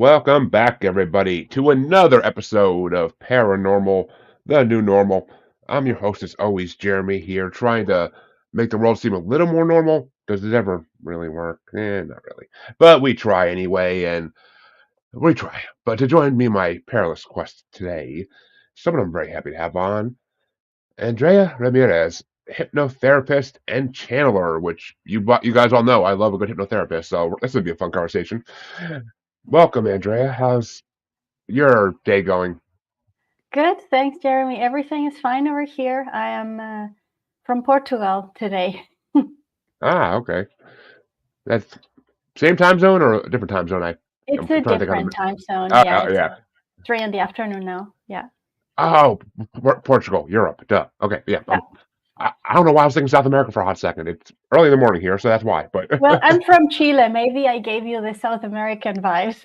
Welcome back, everybody, to another episode of Paranormal the New Normal. I'm your host, as always, Jeremy, here, trying to make the world seem a little more normal. Does it ever really work? Not really. But we try anyway, and we try. But to join me in my perilous quest today, someone I'm very happy to have on, Andrea Ramirez, hypnotherapist and channeler, which you guys all know I love a good hypnotherapist, so this would be a fun conversation. Welcome, Andrea. How's your day going? Good, thanks, Jeremy. Everything is fine over here. I am from Portugal today. Okay. That's same time zone or a different time zone? I'm It's a trying to think of different them. time zone. Yeah, it's Yeah. 3 in the afternoon now. Yeah, Oh, Portugal, Europe. Duh. Okay. Yeah. yeah. I don't know why I was thinking South America for a hot second. It's early in the morning here, so that's why. But Well, I'm from Chile. Maybe I gave you the South American vibes.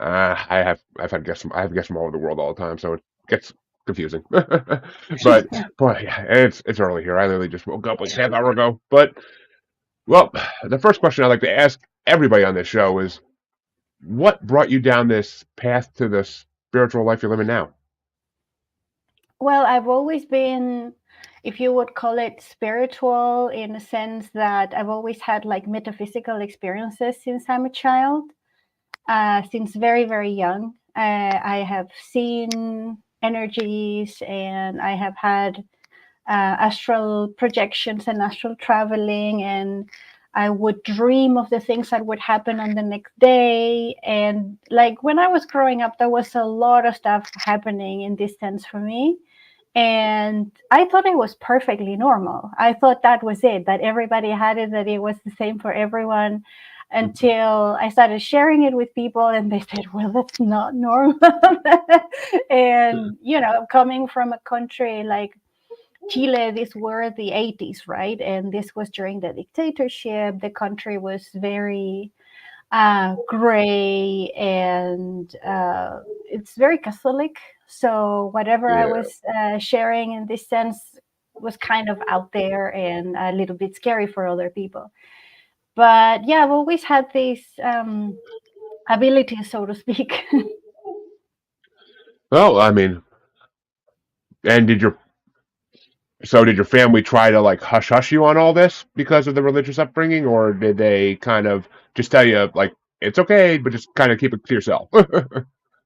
I've guests from all over the world all the time, so it gets confusing. But boy, yeah, it's early here. I literally just woke up like half hour ago. But well, the first question I like to ask everybody on this show is, what brought you down this path to the spiritual life you're living now? Well, I've always been, if you would call it spiritual, in a sense that I've always had like metaphysical experiences since I'm a child. Since very, very young. I have seen energies and I have had astral projections and astral traveling, and I would dream of the things that would happen on the next day. And like when I was growing up, there was a lot of stuff happening in this sense for me. And I thought it was perfectly normal. I thought that was it, that everybody had it, that it was the same for everyone, until I started sharing it with people and they said, well, that's not normal. And, coming from a country like Chile, these were the 80s, right? And this was during the dictatorship. The country was very gray, and it's very Catholic. So whatever I Yeah. was sharing in this sense was kind of out there and a little bit scary for other people. But yeah, I've always had this ability, so to speak. Well, I mean, and did your family try to like hush hush you on all this because of the religious upbringing, or did they kind of just tell you like it's okay, but just kind of keep it to yourself?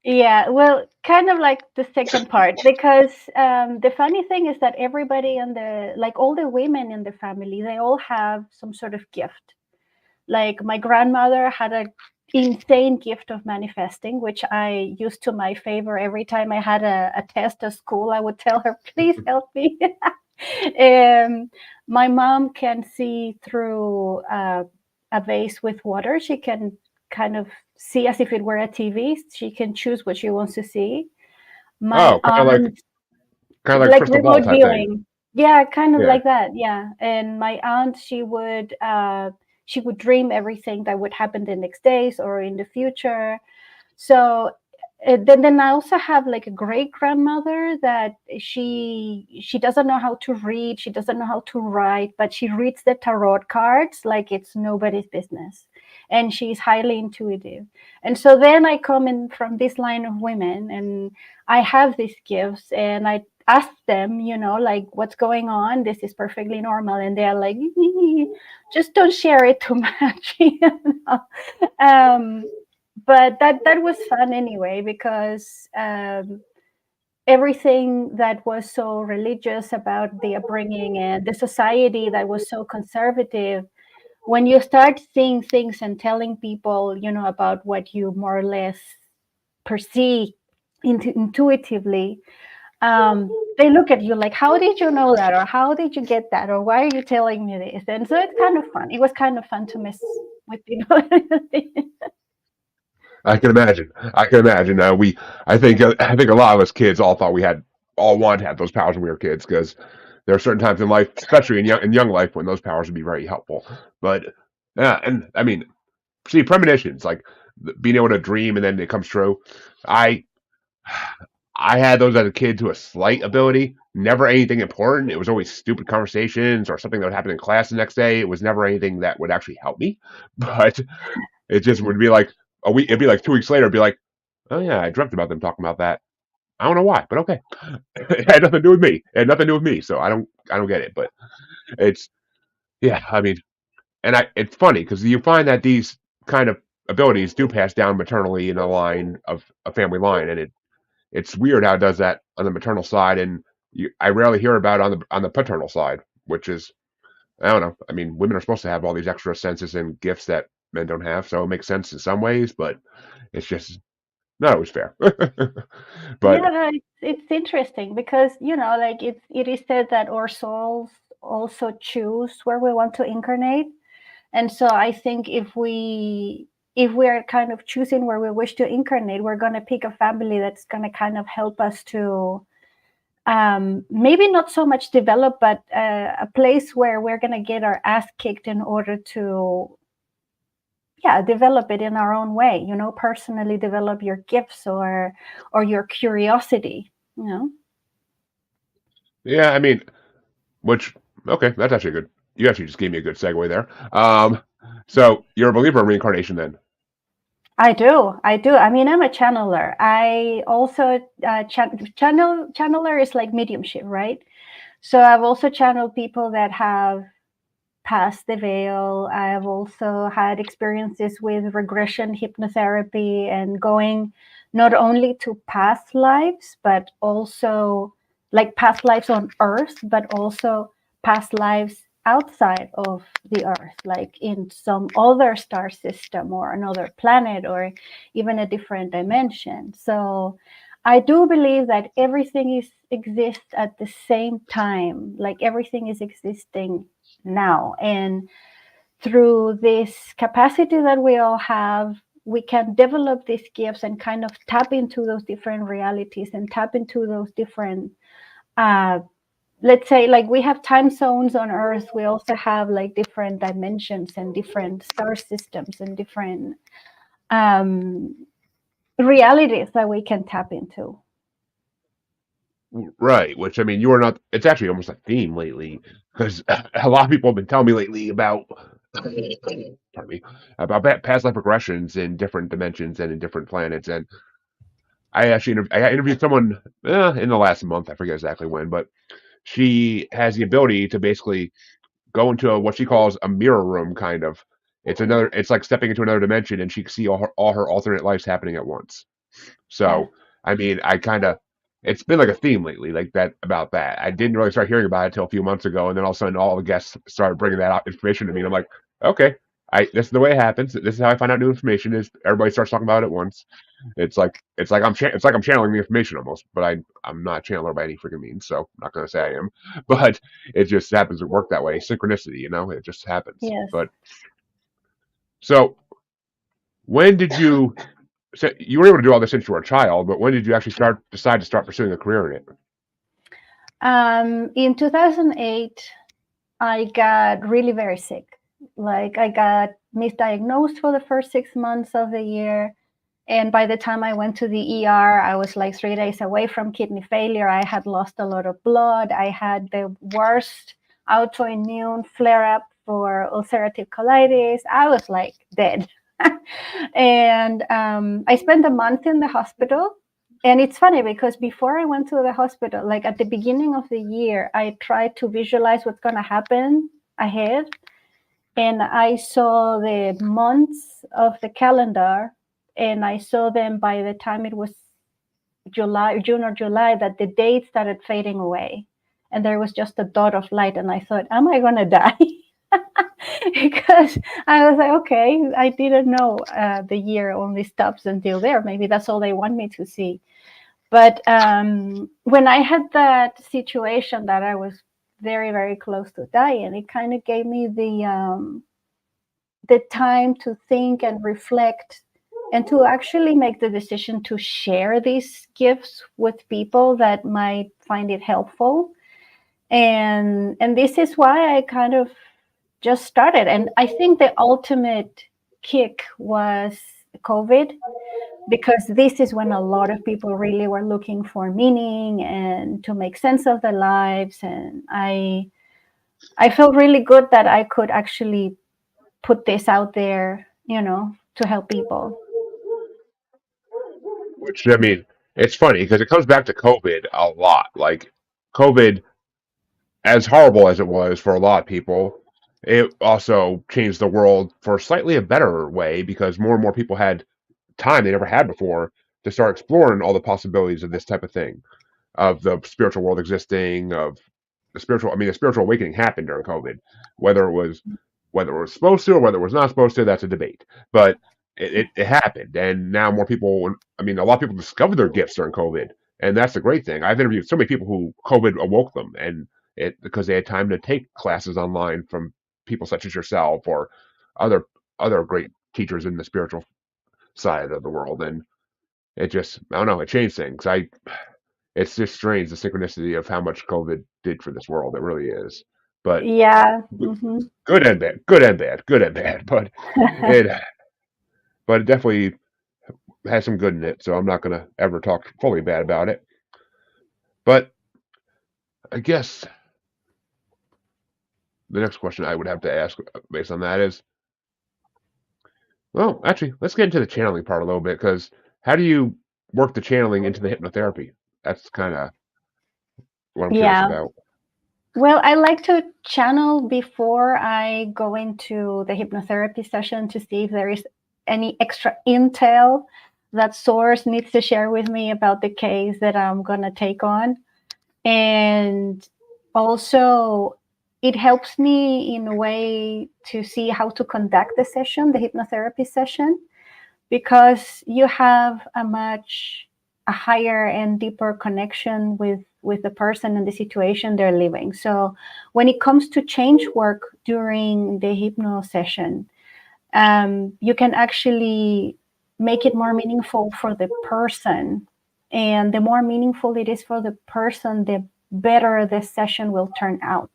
Yeah, well, kind of like the second part, because the funny thing is that everybody in like all the women in the family, they all have some sort of gift. Like my grandmother had a insane gift of manifesting, which I used to my favor. Every time I had a test at school, I would tell her, please help me. My mom can see through a vase with water. She can kind of see as if it were a TV. She can choose what she wants to see. My Oh, aunt, kind of like like crystal ball remote type thing. viewing. Yeah, kind of Yeah. like that. Yeah. And my aunt, she would dream everything that would happen the next days or in the future. So then I also have like a great grandmother that she doesn't know how to read, she doesn't know how to write, but she reads the tarot cards like it's nobody's business, and she's highly intuitive. And so then I come in from this line of women, and I have these gifts, and I ask them, like, what's going on? This is perfectly normal, and they're like, just don't share it too much. um, but that was fun anyway, because everything that was so religious about the upbringing and the society that was so conservative, when you start seeing things and telling people, about what you more or less perceive intuitively, they look at you like, how did you know that, or how did you get that, or why are you telling me this? And so it's kind of fun. It was kind of fun to mess with people. I can imagine. I can imagine. I think a lot of us kids all thought we had all wanted to have those powers when we were kids because there are certain times in life, especially in young life, when those powers would be very helpful. But yeah, and I mean, see, premonitions like being able to dream and then it comes true. I I had those as a kid to a slight ability. Never anything important. It was always stupid conversations or something that would happen in class the next day. It was never anything that would actually help me. But it just would be like a week, it'd be like 2 weeks later, it'd be like, oh yeah, I dreamt about them talking about that. I don't know why, but okay. It had nothing to do with me. It had nothing to do with me, so I don't get it. But it's yeah, I mean, and it's funny because you find that these kind of abilities do pass down maternally in a line of a family line, and it's weird how it does that on the maternal side, and I rarely hear about it on the paternal side, which is I don't know. I mean, women are supposed to have all these extra senses and gifts that men don't have, so it makes sense in some ways, but it's just not always fair. Yeah, But no, it's interesting because like it is said that our souls also choose where we want to incarnate. And so I think if we are kind of choosing where we wish to incarnate, we're going to pick a family that's going to kind of help us to maybe not so much develop, but a place where we're going to get our ass kicked in order to, yeah, develop it in our own way. Personally develop your gifts or your curiosity. yeah, I mean, which okay, that's actually good. You actually just gave me a good segue there. So you're a believer in reincarnation then? I do. I mean, I'm a channeler. I also channeler is like mediumship, right? So I've also channeled people that have passed the veil. I have also had experiences with regression hypnotherapy and going not only to past lives, but also like past lives on Earth, but also past lives outside of the Earth, like in some other star system or another planet or even a different dimension. So I do believe that everything is exists at the same time, like everything is existing now. And through this capacity that we all have, we can develop these gifts and kind of tap into those different realities and tap into those different, uh, let's say, like we have time zones on Earth, we also have like different dimensions and different star systems and different um, realities that we can tap into. Right, which I mean, you are not. It's actually almost a theme lately because a lot of people have been telling me lately about, pardon me, about past life regressions in different dimensions and in different planets. And I interviewed someone in the last month. I forget exactly when, but she has the ability to basically go into what she calls a mirror room, kind of. It's another. Yeah. It's like stepping into another dimension, and she can see all her alternate lives happening at once. Yeah. So, I mean, I kind of, it's been like a theme lately, like that about that. I didn't really start hearing about it until a few months ago, and then all of a sudden, all the guests started bringing that out information to me, and I'm like, okay, this is the way it happens. This is how I find out new information. Is everybody starts talking about it at once. It's like it's like I'm channeling the information almost, but I'm not a channeler by any freaking means, so I'm not gonna say I am. But it just happens to work that way. Synchronicity, it just happens. Yes. But so when did you so you were able to do all this since you were a child, but when did you actually decide to start pursuing a career in it? In 2008, I got really very sick. Like I got misdiagnosed for the first 6 months of the year. And by the time I went to the ER, I was like 3 days away from kidney failure. I had lost a lot of blood. I had the worst autoimmune flare up for ulcerative colitis. I was like dead. And I spent a month in the hospital. And it's funny because before I went to the hospital, like at the beginning of the year, I tried to visualize what's going to happen ahead. And I saw the months of the calendar, and I saw them by the time it was June or July, that the date started fading away. And there was just a dot of light. And I thought, am I going to die? Because I was like, okay, I didn't know the year only stops until there. Maybe that's all they want me to see. But when I had that situation that I was very, very close to dying, it kind of gave me the time to think and reflect and to actually make the decision to share these gifts with people that might find it helpful. And this is why I kind of just started. And I think the ultimate kick was COVID, because this is when a lot of people really were looking for meaning and to make sense of their lives. And I felt really good that I could actually put this out there, to help people. Which I mean, it's funny because it comes back to COVID a lot. Like COVID, as horrible as it was for a lot of people, it also changed the world for slightly a better way because more and more people had time they never had before to start exploring all the possibilities of this type of thing, of the spiritual world existing, of the spiritual. I mean, the spiritual awakening happened during COVID, whether it was whether it was supposed to or whether it was not supposed to. That's a debate, but it happened, and now more people. I mean, a lot of people discovered their gifts during COVID, and that's the great thing. I've interviewed so many people who COVID awoke them, and it because they had time to take classes online from people such as yourself or other other great teachers in the spiritual side of the world, and it just I don't know, it changed things. I It's just strange the synchronicity of how much COVID did for this world. It really is. But Yeah. Hmm. good and bad, good and bad, good and bad. It but it definitely has some good in it. So I'm not gonna ever talk fully bad about it. But I guess the next question I would have to ask based on that is, well, actually, let's get into the channeling part a little bit because how do you work the channeling into the hypnotherapy? That's kind of what I'm curious Yeah. about. Well, I like to channel before I go into the hypnotherapy session to see if there is any extra intel that source needs to share with me about the case that I'm going to take on. And also, it helps me in a way to see how to conduct the session, the hypnotherapy session, because you have a higher and deeper connection with the person and the situation they're living. So when it comes to change work during the hypno session, you can actually make it more meaningful for the person, and the more meaningful it is for the person, the better the session will turn out,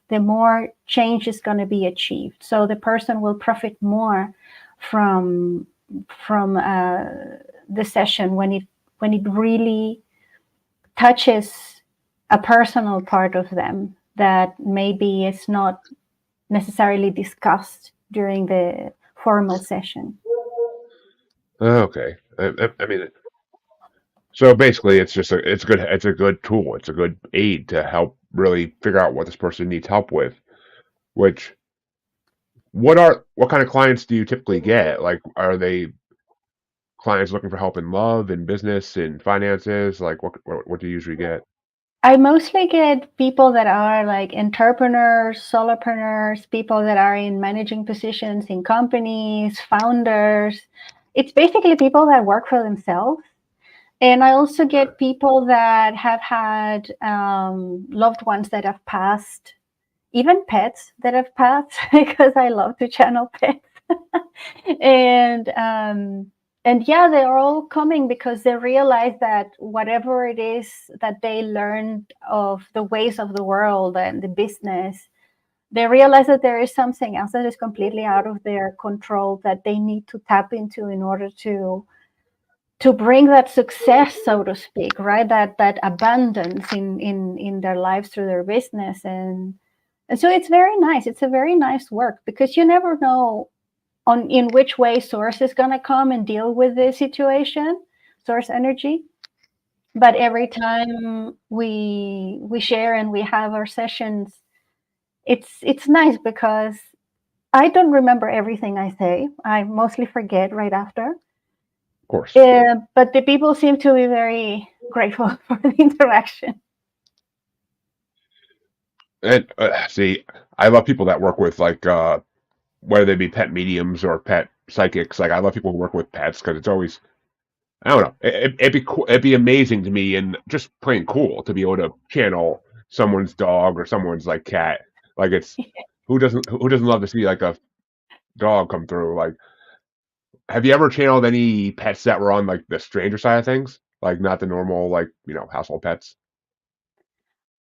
the more change is going to be achieved, so the person will profit more from from the session when it really touches a personal part of them that maybe is not necessarily discussed during the formal session. Okay, I mean, so basically, it's a good tool. It's a good aid to help really figure out what this person needs help with. Which what kind of clients do you typically get? Like, are they clients looking for help in love, in business, in finances? Like, what do you usually get? I mostly get people that are like entrepreneurs, solopreneurs, people that are in managing positions in companies, founders. It's basically people that work for themselves. And I also Okay. get people that have had loved ones that have passed, even pets that have passed, because I love to channel pets. and and yeah, they're all coming because they realize that whatever it is that they learned of the ways of the world and the business, they realize that there is something else that is completely out of their control that they need to tap into in order to bring that success, so to speak, right? That abundance in their lives through their business. And so it's very nice. It's a very nice work because you never know on in which way source is going to come and deal with the situation, source energy. But every time we share and we have our sessions, it's nice because I don't remember everything I say. I mostly forget right after. Of course. But the people seem to be very grateful for the interaction. And see, I love people that work with like whether they be pet mediums or pet psychics. Like, I love people who work with pets because it's always I don't know. It'd be cool. It'd be amazing to me, and just plain cool to be able to channel someone's dog or someone's like cat. Like, it's who doesn't love to see like a dog come through? Like, have you ever channeled any pets that were on like the stranger side of things? Like, not the normal like household pets.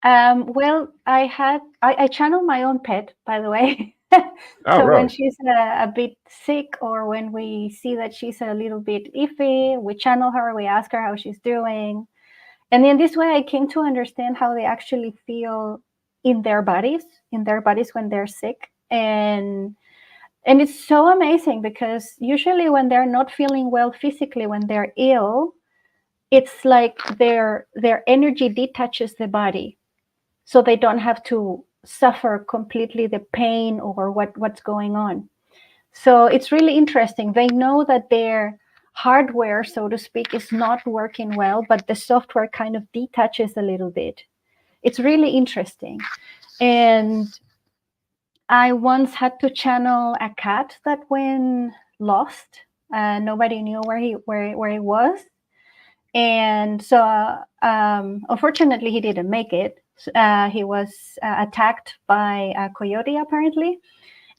Well, I channel my own pet, by the way. Oh, So when really? she's a bit sick or when we see that she's a little bit iffy, we channel her, we ask her how she's doing. And in this way, I came to understand how they actually feel in their bodies when they're sick. And it's so amazing because usually when they're not feeling well physically, when they're ill, it's like their energy detaches the body, so they don't have to suffer completely the pain or what's going on. So it's really interesting. They know that their hardware, so to speak, is not working well, but the software kind of detaches a little bit. It's really interesting. And I once had to channel a cat that went lost. Nobody knew where he was, and so unfortunately he didn't make it. He was attacked by a coyote apparently,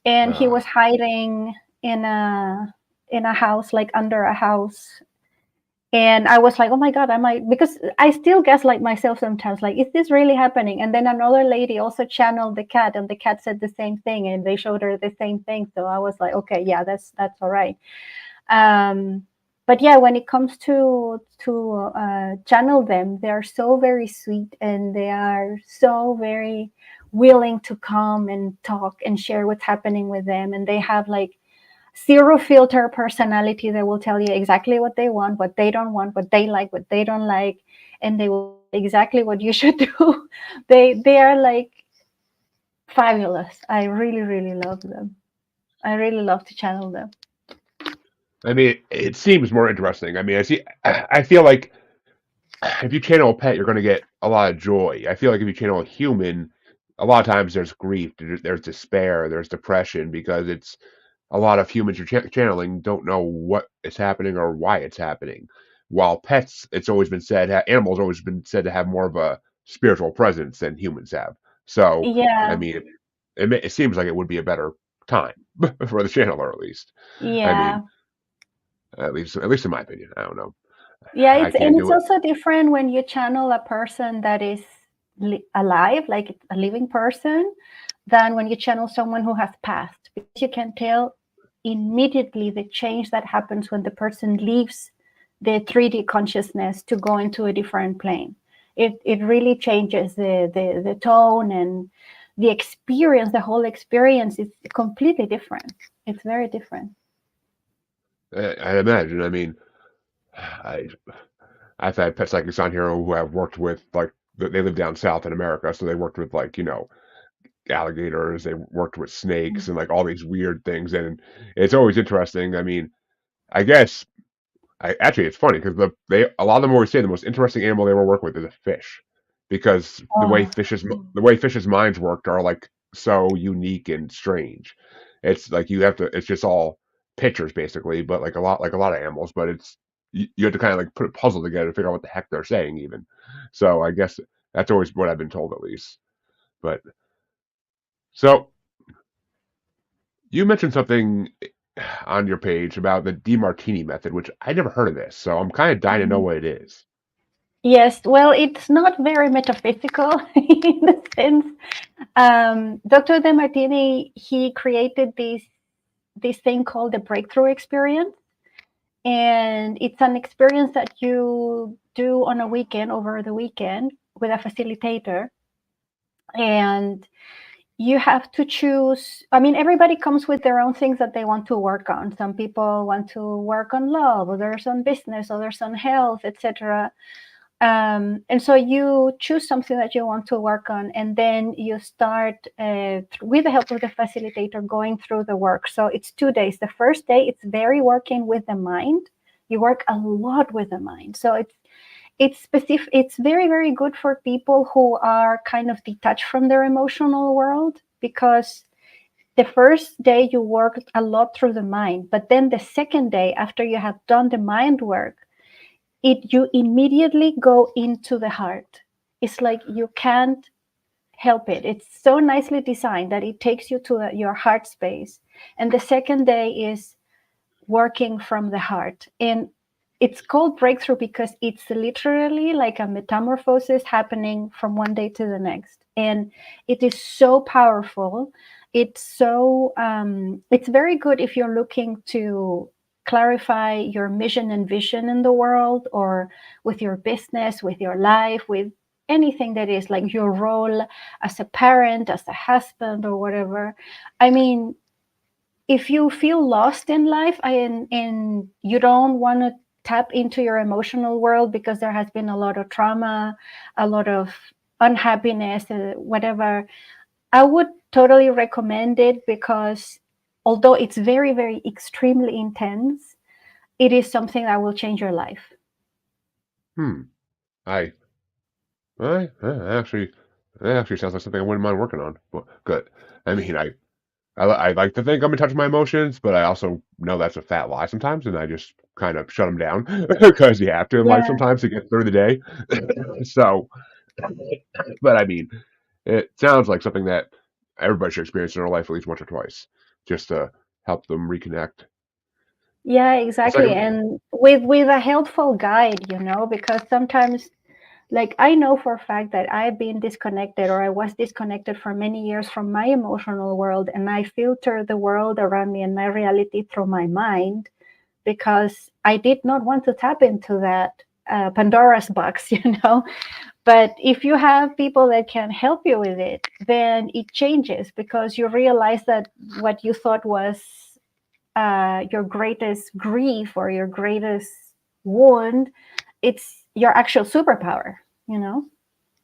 and he Uh, was hiding in a house, like under a house. And I was like, oh my god, am I, because I still gaslight myself sometimes, like, is this really happening? And then another lady also channeled the cat, and the cat said the same thing, and they showed her the same thing. So I was like, okay, yeah, that's all right. um but yeah, when it comes to channel them, they are so very sweet, and they are so very willing to come and talk and share what's happening with them. And they have like zero filter personality. They will tell you exactly what they want, what they like, what they don't like, and they will tell you exactly what you should do. They are like fabulous. I really really love them. I really love to channel them. I mean, it seems more interesting. I mean, I feel like if you channel a pet, you're going to get a lot of joy. I feel like if you channel a human, a lot of times there's grief, there's despair, there's depression because it's a lot of humans you're channeling don't know what is happening or why it's happening. While pets, it's always been said, animals always been said to have more of a spiritual presence than humans have. So, I Yeah, mean, it seems like it would be a better time for the channeler, at least. I mean, yeah. at least in my opinion. I don't know. Yeah, I can't it's do it. also different when you channel a person that is alive, like a living person, than when you channel someone who has passed, because you can tell immediately the change that happens when the person leaves the 3D consciousness to go into a different plane. It really changes the tone and the experience. The whole experience is completely different. It's very different. I imagine. I mean, I I've had pet psychics on here who have worked with like they live down south in America, so they worked with like alligators, they worked with snakes and like all these weird things, and it's always interesting. I mean, I guess actually it's funny because they a lot of them always say the most interesting animal they ever work with is a fish because Oh, the way fishes minds worked are like so unique and strange. It's like you have to it's just all pictures basically, but like a lot of animals, but it's you have to kind of like put a puzzle together to figure out what the heck they're saying even. So I guess that's always what I've been told at least. But so you mentioned something on your page about the DeMartini method, which I never heard of this, so I'm kind of dying to know mhm. what it is. Yes, well, it's not very metaphysical in a sense. Dr. Demartini, he created this thing called the breakthrough experience, and it's an experience that you do on a weekend, over the weekend, with a facilitator. And you have to choose. I mean, everybody comes with their own things that they want to work on. Some people want to work on love, others on business, others on health, etc. And so you choose something that you want to work on, and then you start with the help of the facilitator going through the work. So it's 2 days. The first day, it's very working with the mind. You work a lot with the mind. So it's specific. It's very very good for people who are kind of detached from their emotional world, because the first day you work a lot through the mind, but then the second day, after you have done the mind work, it you immediately go into the heart. It's like you can't help it. It's so nicely designed that it takes you to your heart space. And the second day is working from the heart. And it's called breakthrough because it's literally like a metamorphosis happening from one day to the next. And it is so powerful. It's very good if you're looking to clarify your mission and vision in the world, or with your business, with your life, with anything that is like your role as a parent, as a husband, or whatever. I mean, if you feel lost in life, and you don't want to tap into your emotional world because there has been a lot of trauma, a lot of unhappiness, whatever, I would totally recommend it because although it's very, very extremely intense, it is something that will change your life. Hmm. I, actually, that actually sounds like something I wouldn't mind working on. But good. I mean, I like to think I'm in touch with my emotions, but I also know that's a fat lie sometimes, and I just kind of shut them down because you have to in life Yeah. sometimes to get through the day. So, but I mean, it sounds like something that everybody should experience in their life at least once or twice, just to help them reconnect. Yeah, It's like, exactly. And with a helpful guide, because sometimes like I know for a fact that I've been disconnected or I was disconnected for many years from my emotional world, and I filter the world around me and my reality through my mind because I did not want to tap into that Pandora's box, But if you have people that can help you with it, then it changes because you realize that what you thought was your greatest grief or your greatest wound, it's your actual superpower, you know?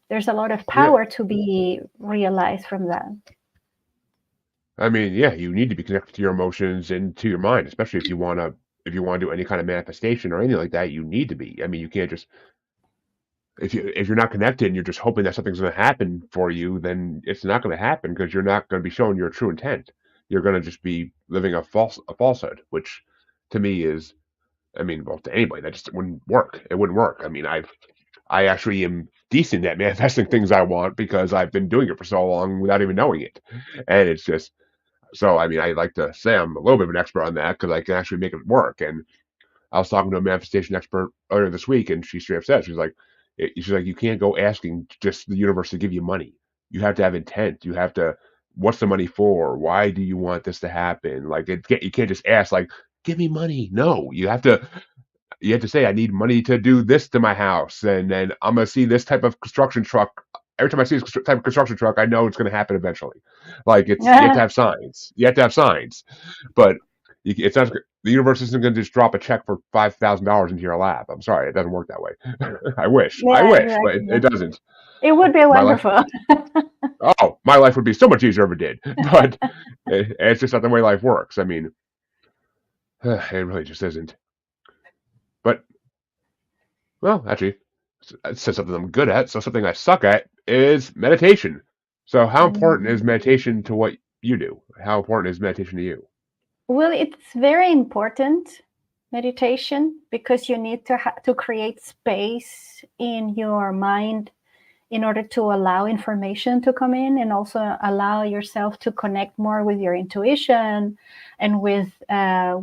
There's a lot of yeah, power to be realized from that. I mean, yeah, you need to be connected to your emotions and to your mind, especially if you want to do any kind of manifestation or anything like that. You need to be. I mean, you can't just if you're not connected and you're just hoping that something's going to happen for you, then it's not going to happen because you're not going to be showing your true intent. You're going to just be living a falsehood, which to me is, I mean, well, to anybody that just wouldn't work. It wouldn't work. I mean, I actually am decent at manifesting things I want because I've been doing it for so long without even knowing it, and it's just so. I mean, I like to say I'm a little bit of an expert on that because I can actually make it work. And I was talking to a manifestation expert earlier this week, and she straight up said, she's like, you can't go asking just the universe to give you money. You have to have intent. You have to, what's the money for? Why do you want this to happen? Like, you can't just ask, like, give me money. No, you have to say, I need money to do this to my house, and then I'm gonna see this type of construction truck. Every time I see this type of construction truck, I know it's gonna happen eventually. Like you have to Yeah, have signs. You have to have signs, but it's not. The universe isn't going to just drop a check for $5,000 into your lap. I'm sorry, it doesn't work that way. I yeah, wish, but it exactly. doesn't. It would be My life, wonderful. my life would be so much easier if it did. But it's just not the way life works. I mean, it really just isn't. But well, actually, it says something I'm good at. So something I suck at is meditation. So how important is Mm. meditation to what you do? How important is meditation to you? Well, it's very important meditation because you need to create space in your mind in order to allow information to come in and also allow yourself to connect more with your intuition and with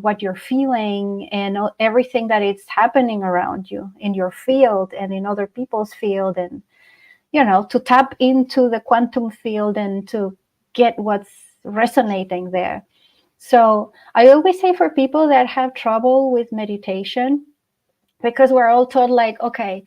what you're feeling and everything that is happening around you in your field and in other people's field, and to tap into the quantum field and to get what's resonating there. So I always say for people that have trouble with meditation, because we're all told like, okay,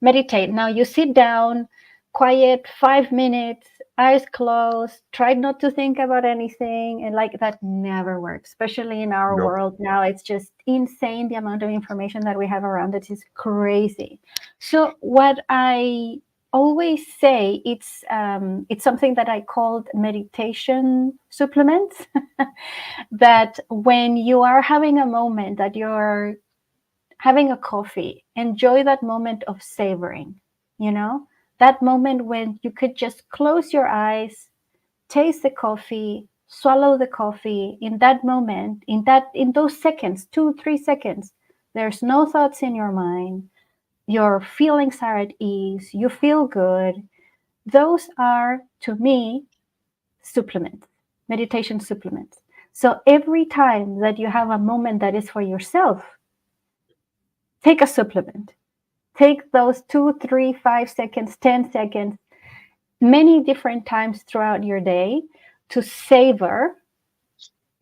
meditate. Now you sit down, quiet 5 minutes, eyes closed, try not to think about anything. And like that never works, especially in our Nope. world now. It's just insane. The amount of information that we have around it is crazy. So what I always say, it's something that I called meditation supplements. That when you are having a moment that you're having a coffee, enjoy that moment of savoring, you know, that moment when you could just close your eyes, taste the coffee, swallow the coffee. In that moment, in those seconds, 2 3 seconds, there's no thoughts in your mind, your feelings are at ease, you feel good. Those are, to me, supplements, meditation supplements. So every time that you have a moment that is for yourself, take a supplement. Take those 2 3 5 seconds, 10 seconds, many different times throughout your day to savor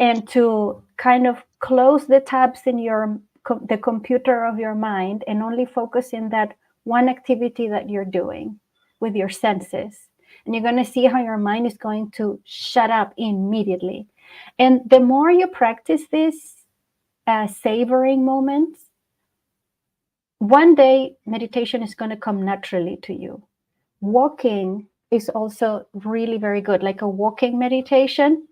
and to kind of close the tabs in the computer of your mind and only focus in that one activity that you're doing with your senses. And you're going to see how your mind is going to shut up immediately. And the more you practice this savoring moments, one day meditation is going to come naturally to you. Walking is also really very good, like a walking meditation.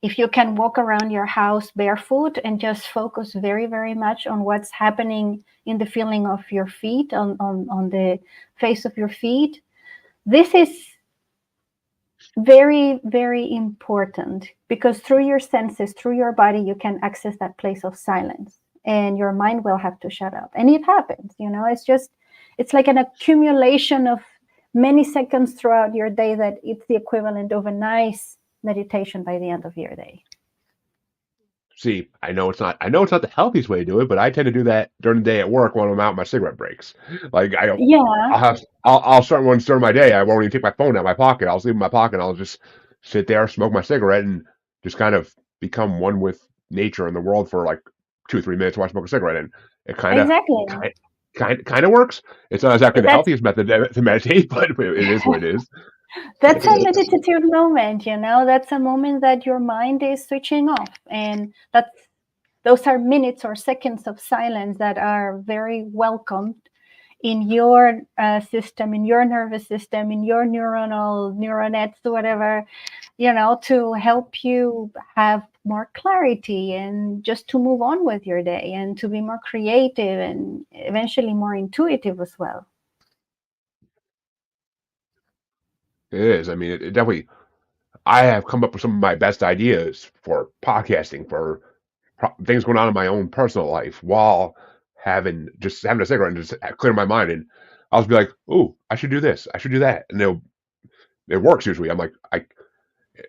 If you can walk around your house barefoot and just focus very, very much on what's happening in the feeling of your feet, on the face of your feet, this is very, very important, because through your senses, through your body, you can access that place of silence, and your mind will have to shut up. And it happens, it's like an accumulation of many seconds throughout your day that it's the equivalent of a nice meditation by the end of your day. See, I know it's not the healthiest way to do it, but I tend to do that during the day at work when I'm out on my cigarette breaks. Like Yeah, I'll start one during my day. I won't even take my phone out of my pocket. I'll just leave it in my pocket. I'll just sit there, smoke my cigarette, and just kind of become one with nature and the world for like 2 or 3 minutes while I smoke a cigarette. And it exactly. kind of works. It's not exactly the That's healthiest method to meditate, but it is what it is. that's a meditative moment, that's a moment that your mind is switching off, and those are minutes or seconds of silence that are very welcomed in your system, in your nervous system, in your neural nets, whatever, to help you have more clarity and just to move on with your day and to be more creative and eventually more intuitive as well. It is. I mean, it definitely. I have come up with some of my best ideas for podcasting, for things going on in my own personal life while having a cigarette and just clear my mind. And I'll just be like, "Ooh, I should do this. I should do that," and it works usually. I'm like,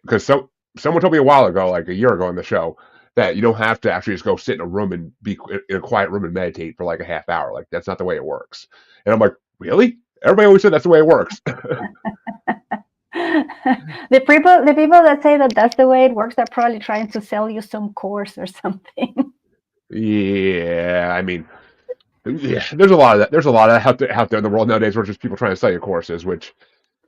because someone told me a while ago, like a year ago on the show, that you don't have to actually just go sit in a room and be in a quiet room and meditate for like a half hour. Like that's not the way it works. And I'm like, really? Everybody always said that's the way it works. The people that say that that's the way it works are probably trying to sell you some course or something. Yeah, I mean, yeah, there's a lot of that. There's a lot of that out there in the world nowadays where just people trying to sell you courses, which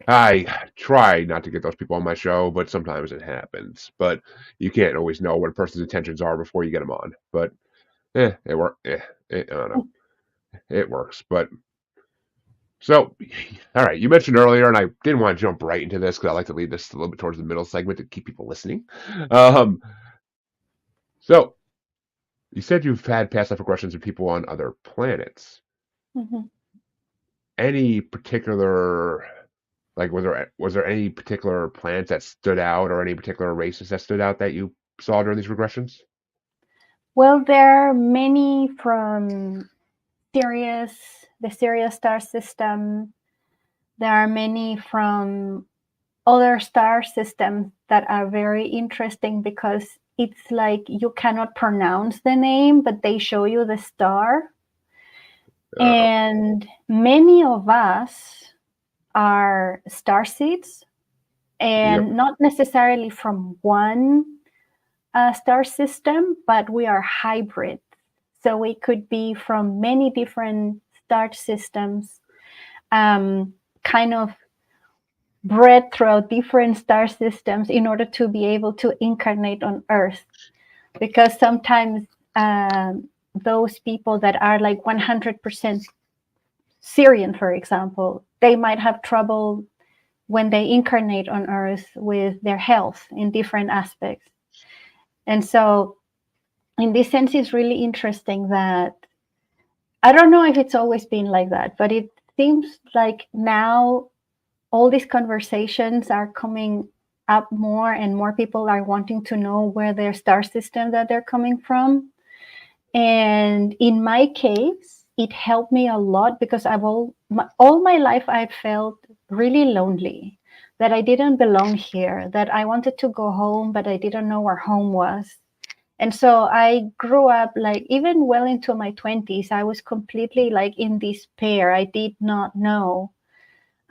I try not to get those people on my show, but sometimes it happens. But you can't always know what a person's intentions are before you get them on. But it work. I don't know. It works. But so, all right. You mentioned earlier, and I didn't want to jump right into this because I like to leave this a little bit towards the middle segment to keep people listening. Um, so you said you've had past life regressions with people on other planets. Mhm. Any particular Like, was there any particular planets that stood out, or any particular races that stood out that you saw during these regressions? Well, there are many from the Sirius star system. There are many from other star systems that are very interesting because it's like you cannot pronounce the name, but they show you the star. Uh, And many of us are star seeds, yep. and not necessarily from one star system, but we are hybrids. So we could be from many different star systems, kind of bred throughout different star systems in order to be able to incarnate on Earth. Because sometimes those people that are like 100% Syrian, for example, they might have trouble when they incarnate on Earth with their health in different aspects. And so, in this sense, it's really interesting that I don't know if it's always been like that, but it seems like now all these conversations are coming up more and more people are wanting to know where their star system that they're coming from. And in my case, it helped me a lot because all my life I've felt really lonely, that I didn't belong here, that I wanted to go home, but I didn't know where home was. And so I grew up like even well into my 20s, I was completely like in despair. I did not know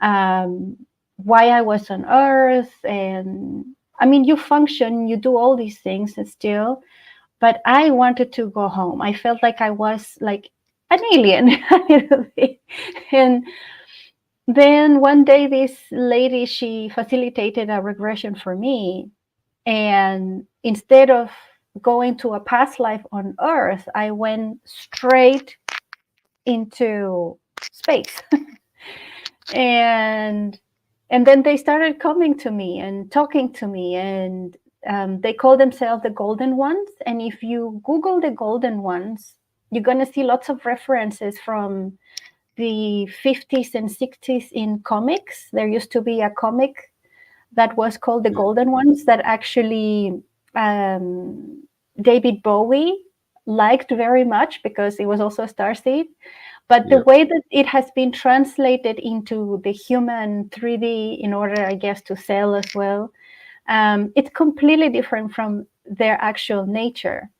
um, why I was on earth. And I mean, you function, you do all these things and still, but I wanted to go home. I felt like I was like an alien. And then one day, this lady, she facilitated a regression for me. And instead of going to a past life on Earth, I went straight into space. and and then they started coming to me and talking to me, and they call themselves the golden ones. And if you Google the golden ones, you're going to see lots of references from the 50s and 60s in comics. There used to be a comic that was called the Yeah. golden ones that actually David Bowie liked very much because it was also a starseed. But the Yeah. way that it has been translated into the human 3D in order, I guess, to sell as well, it's completely different from their actual nature.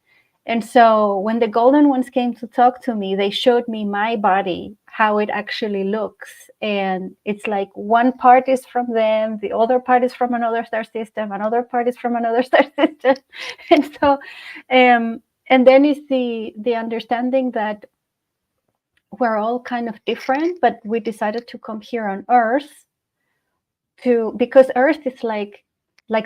And so when the golden ones came to talk to me, they showed me my body, how it actually looks. And it's like one part is from them, the other part is from another star system, another part is from another star system. And so, and then is the understanding that we're all kind of different, but we decided to come here on Earth to, because Earth is like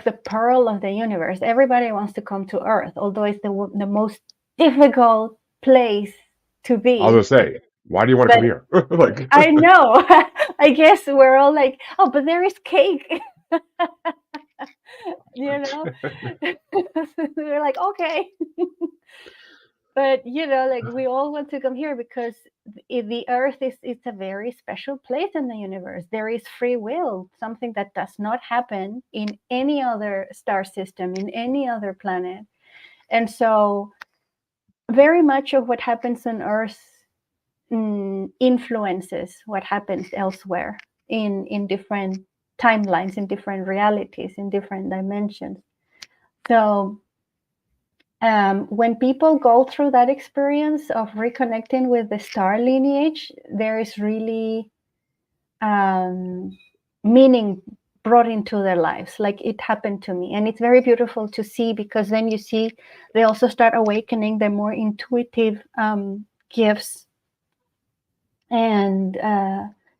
the pearl of the universe. Everybody wants to come to Earth, although it's the most difficult place to I was be. gonna say, why do you want to But come here? Like, I know, I guess we're all like, oh, but there is cake, you know. We're like, okay. But like we all want to come here because the Earth is, it's a very special place in the universe. There is free will, something that does not happen in any other star system, in any other planet. And so very much of what happens on Earth influences what happens elsewhere in different timelines, in different realities, in different dimensions. So when people go through that experience of reconnecting with the star lineage, there is really um, meaning brought into their lives. Like it happened to me. And it's very beautiful to see, because then you see they also start awakening their more intuitive gifts. And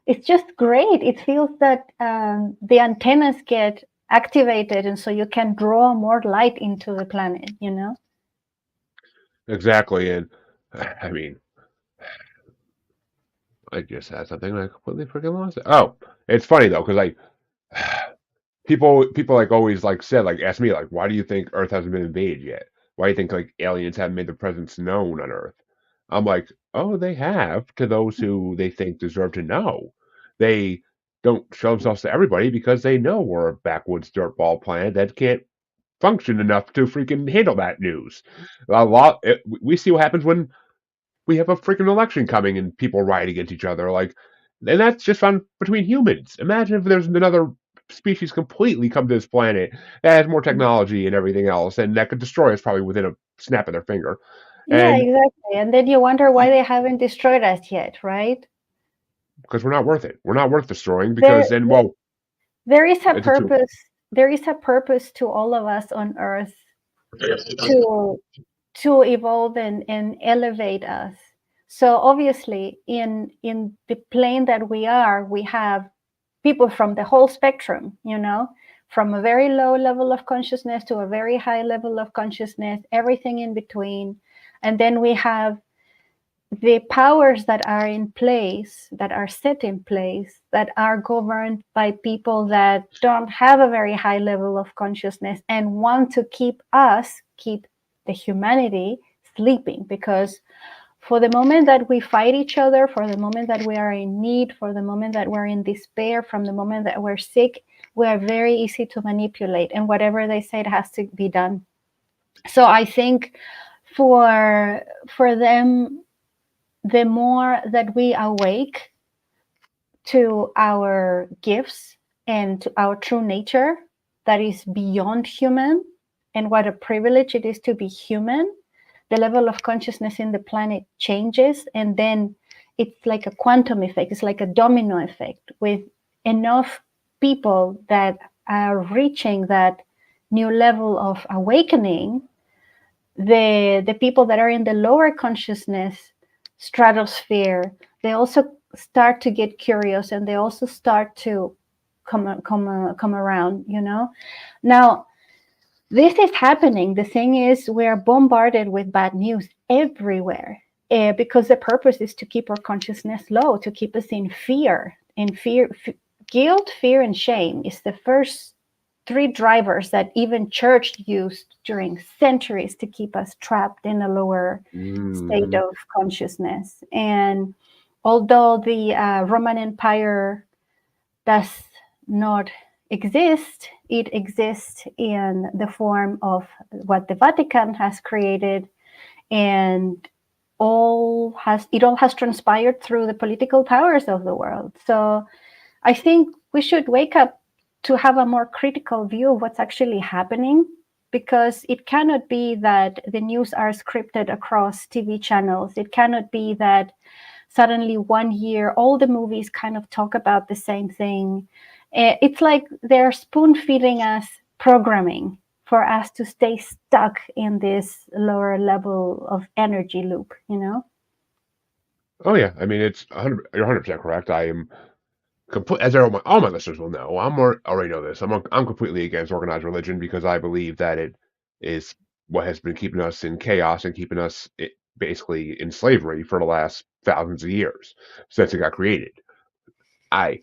it's just great. It feels that the antennas get activated, and so you can draw more light into the planet. exactly. And I mean, I just had something and I completely freaking lost it. Oh, it's funny though, because like people like always like said like ask me like why do you think Earth hasn't been invaded yet? Why do you think like aliens haven't made their presence known on Earth? I'm like, oh, they have to those who they think deserve to know. They don't show themselves to everybody because they know we're a backwoods dirtball planet that can't function enough to freaking handle that news. We see what happens when we have a freaking election coming and people riot against each other. Like, and that's just fun between humans. Imagine if there's another species completely come to this planet that has more technology and everything else, and that could destroy us probably within a snap of their finger. Yeah, And exactly. And then you wonder why they haven't destroyed us yet, right? because we're not worth it, we're not worth destroying There, because then, well, there is a it's a true. purpose. There is a purpose to all of us on Earth to evolve and elevate us. So obviously, in the plane that we are, we have people from the whole spectrum. From a very low level of consciousness to a very high level of consciousness, everything in between, and then we have the powers that are in place, that are set in place, that are governed by people that don't have a very high level of consciousness and want to keep the humanity sleeping. Because for the moment that we fight each other, for the moment that we are in need, for the moment that we're in despair, from the moment that we're sick, we are very easy to manipulate. And whatever they say, it has to be done. So I think for them, the more that we awake to our gifts and to our true nature that is beyond human, and what a privilege it is to be human, the level of consciousness in the planet changes. And then it's like a quantum effect, it's like a domino effect. With enough people that are reaching that new level of awakening, the people that are in the lower consciousness stratosphere, they also start to get curious, and they also start to come around. Now this is happening. The thing is, we are bombarded with bad news everywhere, because the purpose is to keep our consciousness low, to keep us in fear. And guilt, fear, and shame is the first three drivers that even church used during centuries to keep us trapped in a lower state Hmm. of consciousness. And although the Roman Empire does not exist, it exists in the form of what the Vatican has created, and it all has transpired through the political powers of the world. So I think we should wake up to have a more critical view of what's actually happening, because it cannot be that the news are scripted across TV channels. It cannot be that suddenly one year all the movies kind of talk about the same thing. It's like they're spoon feeding us programming for us to stay stuck in this lower level of energy loop, you know? Oh yeah, I mean it's 100. You're 100% correct. I am as all my listeners will know. Already know this. I'm completely against organized religion because I believe that it is what has been keeping us in chaos and keeping us basically in slavery for the last thousands of years since it got created. I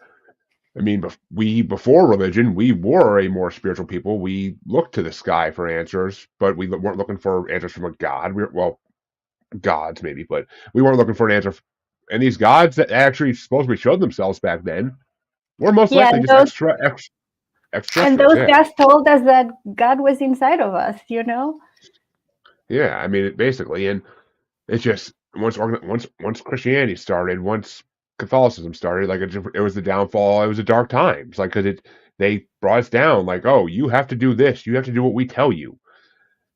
I mean, we before religion, we were a more spiritual people. We looked to the sky for answers, but we weren't looking for answers from a god. Well, gods maybe, but we weren't looking for an answer. And these gods that actually supposedly showed themselves back then were most Yeah, likely just and extraterrestrials. those Yeah, guys told us that God was inside of us, you know? yeah. I mean, basically, and it's just once Christianity started, once Catholicism started, like it was the downfall. It was the dark times, like because they brought us down, like, oh, you have to do this, you have to do what we tell you.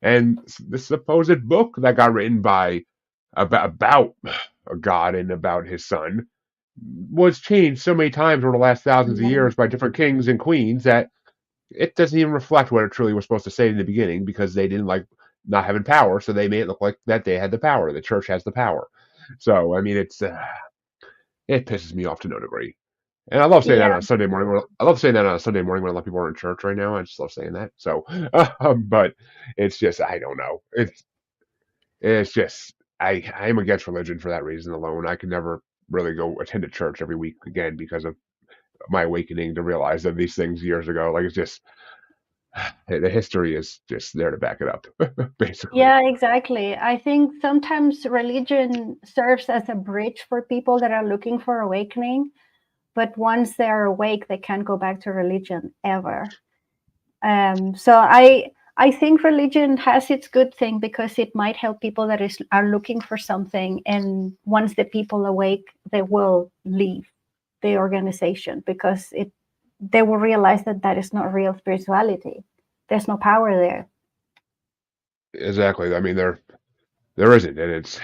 And the supposed book that got written by about a god and about his son was changed so many times over the last thousands of Yeah. years by different kings and queens that it doesn't even reflect what it truly was supposed to say in the beginning because they didn't like not having power, so they made it look like that they had the power. The church has the power. So I mean, it pisses me off to no degree. And I love saying that Yeah. on a Sunday morning. I love saying that on a Sunday morning when a lot of people are in church right now. I just love saying that. So, but it's just I don't know. It's just I am against religion for that reason alone. I could never really go attend a church every week again because of my awakening to realize that these things years ago. Like it's just the history is just there to back it up, basically. Yeah, exactly. I think sometimes religion serves as a bridge for people that are looking for awakening, but once they're awake, they can't go back to religion ever. So I think religion has its good thing because it might help people that are looking for something, and once the people awake, they will leave the organization because they will realize that that is not real spirituality. There's no power there. Exactly. I mean, there isn't, and it's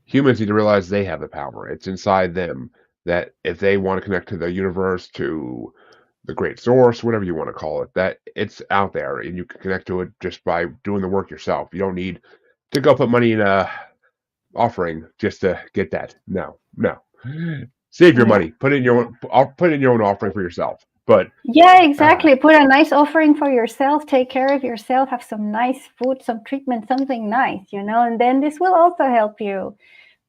humans need to realize they have the power. It's inside them that if they want to connect to the universe, to the great source, whatever you want to call it, that it's out there, and you can connect to it just by doing the work yourself. You don't need to go put money in a offering just to get that. No, no. Save your Yeah. money. Put in your own. I'll put in your own offering for yourself. But Yeah, uh, exactly. Put a nice offering for yourself, take care of yourself, have some nice food, some treatment, something nice, and then this will also help you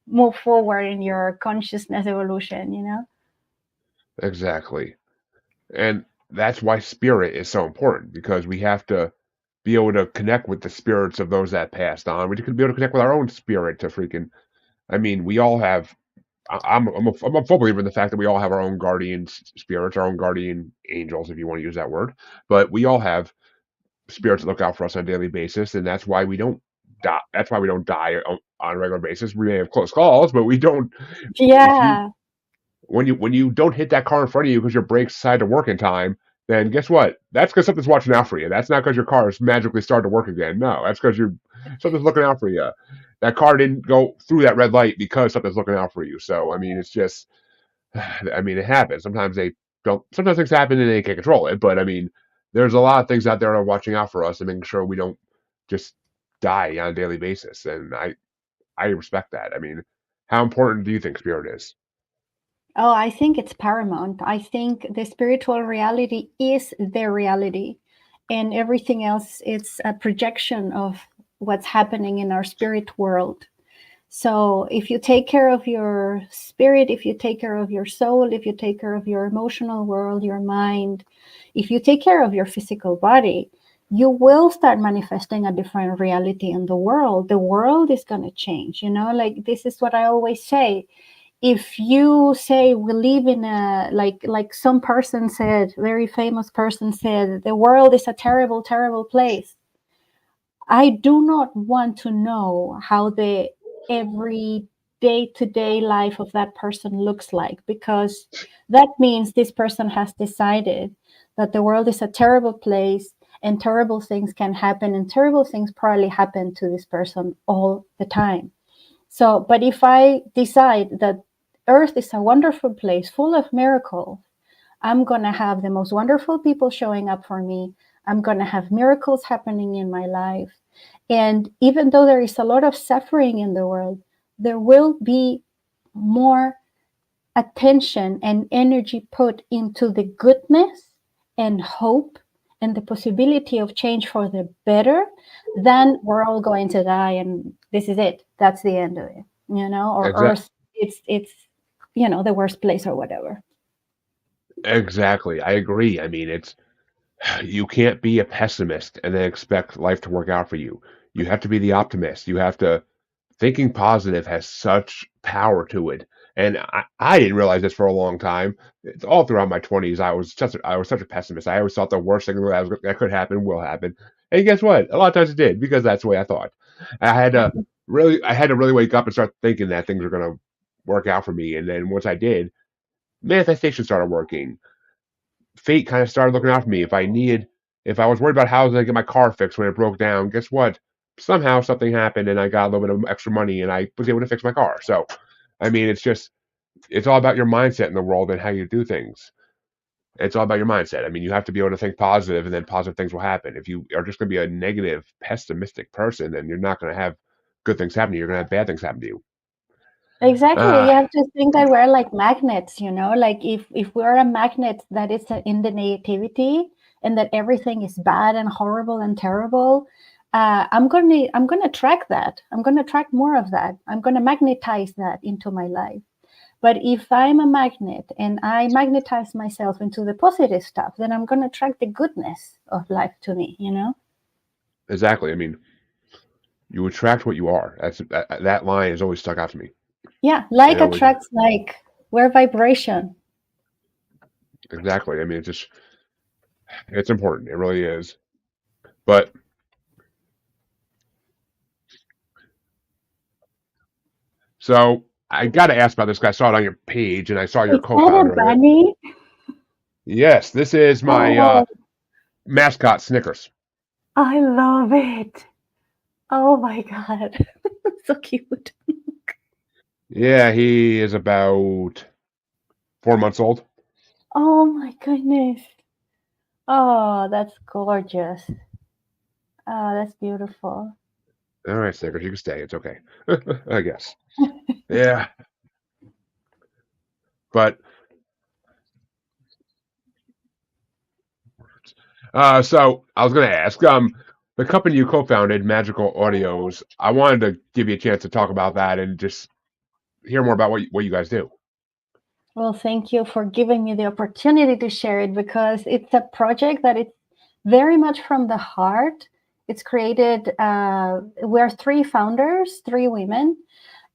move forward in your consciousness evolution. exactly, and that's why spirit is so important because we have to be able to connect with the spirits of those that passed on. We could be able to connect with our own spirit to freaking. I mean, we all have. I'm a full believer in the fact that we all have our own guardian spirits, our own guardian angels, if you want to use that word. But we all have spirits that look out for us on a daily basis, and that's why we don't die. That's why we don't die on a regular basis. We may have close calls, but we don't. If you Yeah. when you don't hit that car in front of you because your brakes decide to work in time, then guess what? That's because something's watching out for you. That's not because your car is magically starting to work again. No, that's because something's looking out for you. That car didn't go through that red light because something's looking out for you. So I mean, it's just, I mean, it happens. Sometimes they don't. Sometimes things happen and they can't control it. But I mean, there's a lot of things out there that are watching out for us and making sure we don't just die on a daily basis. And I respect that. I mean, how important do you think spirit is? Oh, I think it's paramount. I think the spiritual reality is their reality, and everything else it's a projection of what's happening in our spirit world. So if you take care of your spirit, if you take care of your soul, if you take care of your emotional world, your mind, if you take care of your physical body, you will start manifesting a different reality in the world. The world is going to change, like this is what I always say. If you say we live in a like some person said, very famous person said, the world is a terrible, terrible place. I do not want to know how the every day to day life of that person looks like, because that means this person has decided that the world is a terrible place and terrible things can happen, and terrible things probably happen to this person all the time. So, but if I decide that Earth is a wonderful place full of miracles, I'm going to have the most wonderful people showing up for me. I'm going to have miracles happening in my life. And even though there is a lot of suffering in the world, there will be more attention and energy put into the goodness and hope and the possibility of change for the better, then we're all going to die and this is it. That's the end of it, or Exactly. Earth, it's the worst place or whatever. Exactly. I agree. I mean, it's you can't be a pessimist and then expect life to work out for you. You have to be the optimist. You have to thinking positive has such power to it. And I didn't realize this for a long time. It's all throughout my 20s. I was such a pessimist. I always thought the worst thing that could happen will happen. And guess what? A lot of times it did because that's the way I thought. I had to really wake up and start thinking that things were going to work out for me. And then once I did, manifestation started working. Fate kind of started looking out for me. If I was worried about how I was going to get my car fixed when it broke down, guess what? Somehow something happened and I got a little bit of extra money and I was able to fix my car. So, I mean, it's all about your mindset in the world and how you do things. It's all about your mindset. I mean, you have to be able to think positive and then positive things will happen. If you are just going to be a negative, pessimistic person, then you're not going to have good things happen to you. You're going to have bad things happen to you. Exactly. Uh, You have to think that we're like magnets, like if we're a magnet that is in the negativity and that everything is bad and horrible and terrible, I'm gonna track that. I'm gonna track more of that. I'm gonna magnetize that into my life. But if I'm a magnet and I magnetize myself into the positive stuff, then I'm gonna track the goodness of life to me. exactly. I mean, you attract what you are. That line has always stuck out to me. Yeah, It like always attracts like. We're vibration. exactly. I mean, it's important. It really is. But so I got to ask about this guy. I saw it on your page, and I saw your Is that a co-founder in it. bunny? Yes, this is my Oh, mascot, Snickers. I love it. Oh my God. So cute. Yeah, he is about 4 months old. Oh my goodness. Oh, that's gorgeous. Oh, that's beautiful. All right, Snickers, you can stay. It's okay. I guess. Yeah, but so I was gonna ask, the company you co-founded, Magical Audios. I wanted to give you a chance to talk about that and just hear more about what you guys do. Well, thank you for giving me the opportunity to share it, because it's a project that it's very much from the heart. It's created, we're three founders, three women,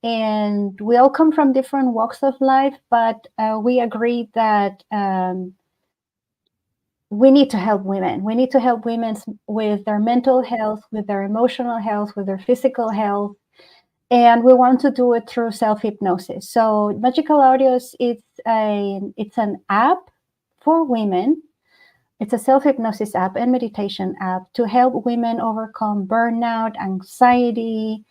and we all come from different walks of life, but we agreed that we need to help women. We need to help women with their mental health, with their emotional health, with their physical health. And we want to do it through self-hypnosis. So Magical Audios, it's an app for women. It's a self-hypnosis app and meditation app to help women overcome burnout, anxiety,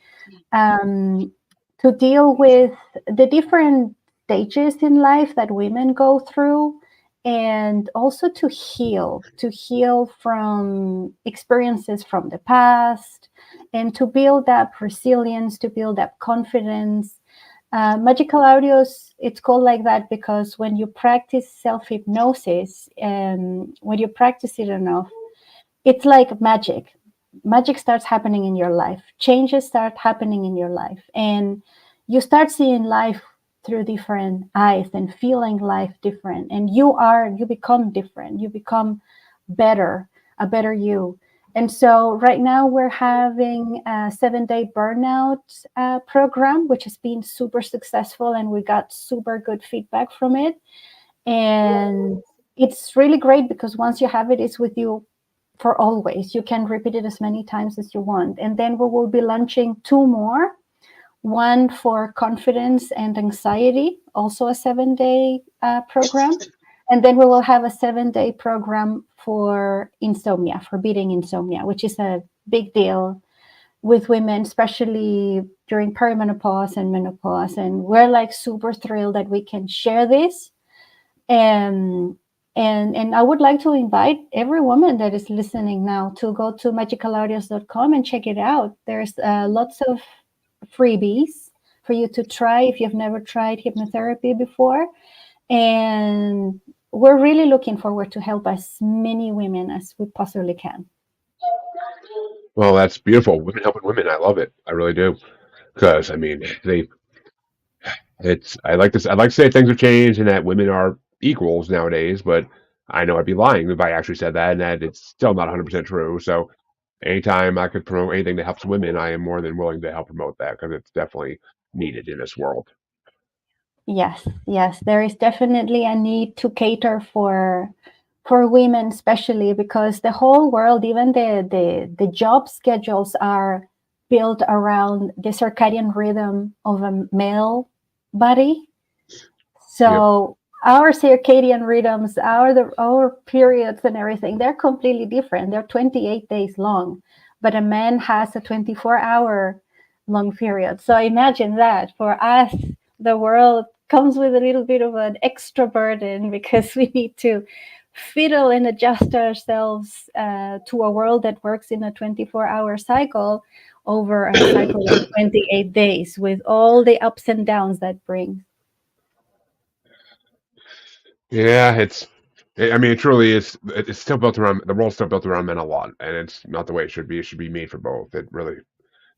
um, to deal with the different stages in life that women go through, and also to heal from experiences from the past, and to build up resilience, to build up confidence. Magical Audios, it's called like that because when you practice self hypnosis, and when you practice it enough, it's like magic. Magic starts happening in your life, changes start happening in your life. And you start seeing life through different eyes and feeling life different, and you become different, you become better, a better you. And so right now we're having a 7-day burnout program, which has been super successful, and we got super good feedback from it. And it's really great because once you have it, it's with you for always. You can repeat it as many times as you want. And then we will be launching two more, one for confidence and anxiety, also a 7-day program. And then we will have a 7-day program for insomnia, for beating insomnia, which is a big deal with women, especially during perimenopause and menopause. And we're like super thrilled that we can share this. And and I would like to invite every woman that is listening now to go to magicalaudios.com and check it out. There's lots of freebies for you to try if you've never tried hypnotherapy before. And we're really looking forward to help as many women as we possibly can. Well, that's beautiful. Women helping women. I love it. I really do. Because I mean, I like this. I like to say things have changed and that women are equals nowadays, but I know I'd be lying if I actually said that, and that it's still not 100% true. So anytime I could promote anything that helps women, I am more than willing to help promote that because it's definitely needed in this world. Yes, yes, there is definitely a need to cater for women, especially because the whole world, even the job schedules are built around the circadian rhythm of a male body. Yep. So our circadian rhythms, our periods and everything, they're completely different. They're 28 days long, but a man has a 24-hour long period. So imagine that for us, the world comes with a little bit of an extra burden because we need to fiddle and adjust ourselves to a world that works in a 24-hour cycle over a cycle of 28 days with all the ups and downs that brings. Yeah, I mean, it truly is. It's still built around the world's still built around men a lot, and it's not the way it should be. It should be made for both. It really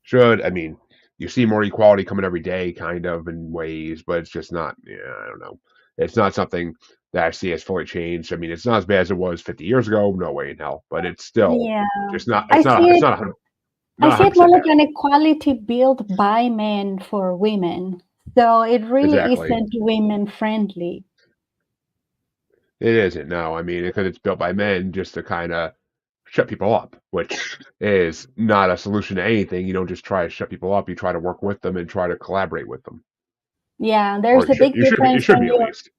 should. I mean, you see more equality coming every day, kind of in ways, but it's just not. Yeah, I don't know. It's not something that I see as fully changed. I mean, it's not as bad as it was 50 years ago. No way in hell. But it's still Yeah, just not. I It's not. see It's it. not. Not I see it more 100% like there. an equality built by men for women. So it really Exactly. isn't women friendly. It isn't. No, I mean, because it's built by men just to kind of shut people up, which is not a solution to anything. You don't just try to shut people up. You try to work with them and try to collaborate with them, Yeah, or there's you a should. big You should be. You difference should when be at you least.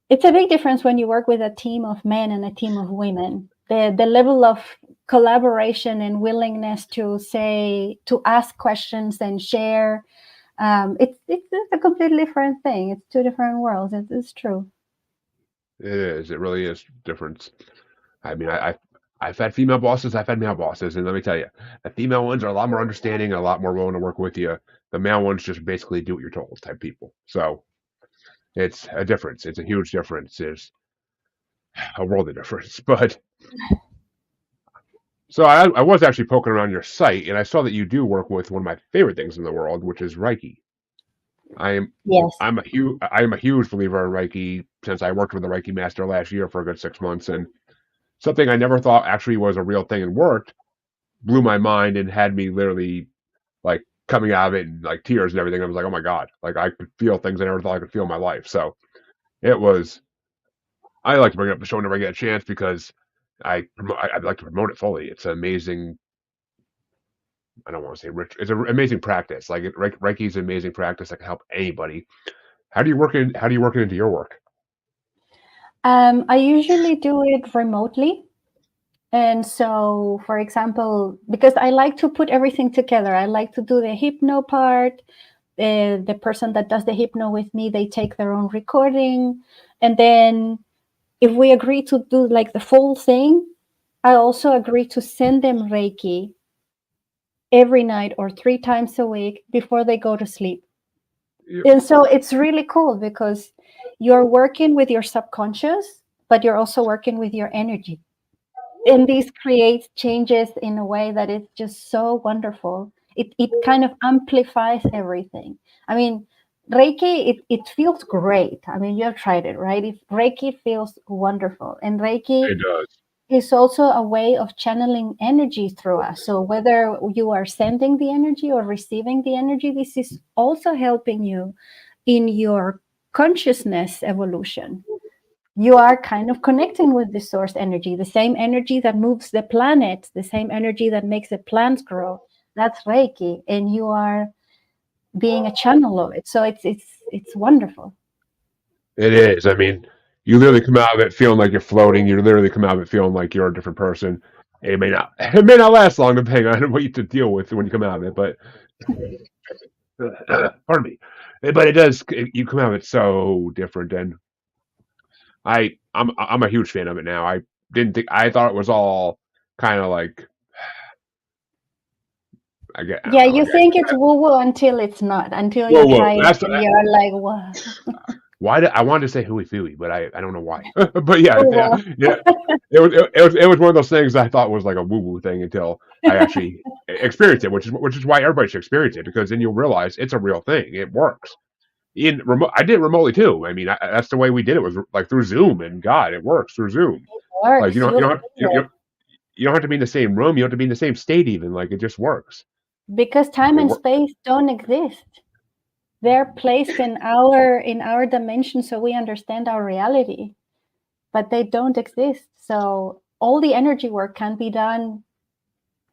it's a big difference when you work with a team of men and a team of women. The level of collaboration and willingness to say to ask questions and share, it's a completely different thing. It's two different worlds. It's true. It is. It really is different. I mean, I've had female bosses. I've had male bosses, and let me tell you, the female ones are a lot more understanding, a lot more willing to work with you. The male ones just basically do what you're told type people. So it's a difference. It's a huge difference. There's a world of difference. But so I was actually poking around your site, and I saw that you do work with one of my favorite things in the world, which is Reiki. I am Yes. I'm a huge believer in Reiki since I worked with a Reiki master last year for a good 6 months, and something I never thought actually was a real thing and worked blew my mind and had me literally like coming out of it and like tears and everything. I was like, oh my god, like I could feel things I never thought I could feel in my life. So it was. I like to bring it up the show whenever I get a chance because I'd like to promote it fully. It's an amazing. I don't want to say rich. It's an amazing practice. Like Reiki is an amazing practice that can help anybody. How do you work it into your work? I usually do it remotely. And so, for example, because I like to put everything together, I like to do the hypno part. The person that does the hypno with me, they take their own recording. And then if we agree to do like the full thing, I also agree to send them Reiki every night or 3 times a week before they go to sleep. Yep. And so it's really cool because you're working with your subconscious, but you're also working with your energy. And this creates changes in a way that is just so wonderful. It kind of amplifies everything. I mean, Reiki, it feels great. I mean, you've tried it, right? Reiki feels wonderful. And Reiki It does. is also a way of channeling energy through us. So whether you are sending the energy or receiving the energy, this is also helping you in your consciousness evolution. You are kind of connecting with the source energy, the same energy that moves the planet, the same energy that makes the plants grow. That's Reiki, and you are being a channel of it. So it's wonderful. It is. I mean, you literally come out of it feeling like you're floating. You literally come out of it feeling like you're a different person. It may not. It may not last long, depending on what you have to deal with when you come out of it. But pardon me. But it does. You come out of it so different, and I'm a huge fan of it now. I didn't think. I thought it was all kind of like. I Yeah, don't know. you think it's woo woo until it's not, until Whoa, you whoa. try it That's and you're like, what? why did I wanted to say hooey fooey, but I don't know why. But yeah, Woo yeah, woo. yeah. It was one of those things I thought was like a woo woo thing until I actually experienced it, which is why everybody should experience it, because then you'll realize it's a real thing. It works. In remote, I did it remotely too. I mean, that's the way we did it, was like through Zoom, and God, it works through Zoom. Like Works. You you don't have to be in the same room. You don't have to be in the same state even. Like it just works. because time It and works. space don't exist. They're placed in our dimension so we understand our reality, but they don't exist. So all the energy work can be done.